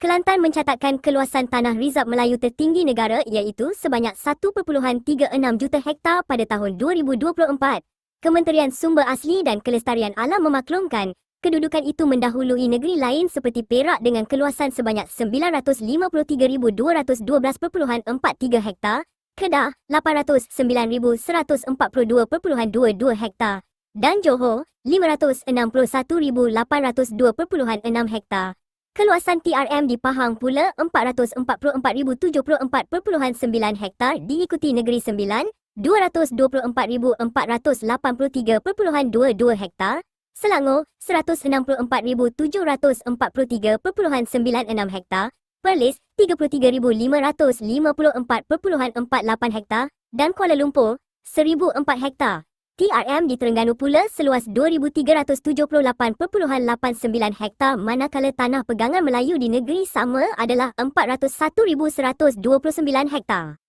Kelantan mencatatkan keluasan tanah Rizab Melayu tertinggi negara iaitu sebanyak 1.36 juta hektar pada tahun 2024. Kementerian Sumber Asli dan Kelestarian Alam memaklumkan, kedudukan itu mendahului negeri lain seperti Perak dengan keluasan sebanyak 953,212.43 hektar, Kedah 809,142.22 hektar dan Johor 561,802.6 hektar. Keluasan TRM di Pahang pula 444,074.9 hektar diikuti Negeri Sembilan 224,483.22 hektar, Selangor 164,743.96 hektar, Perlis 33,554.48 hektar dan Kuala Lumpur 1,004 hektar. TRM di Terengganu pula seluas 2,378.89 hektar manakala tanah pegangan Melayu di negeri sama adalah 401,129 hektar.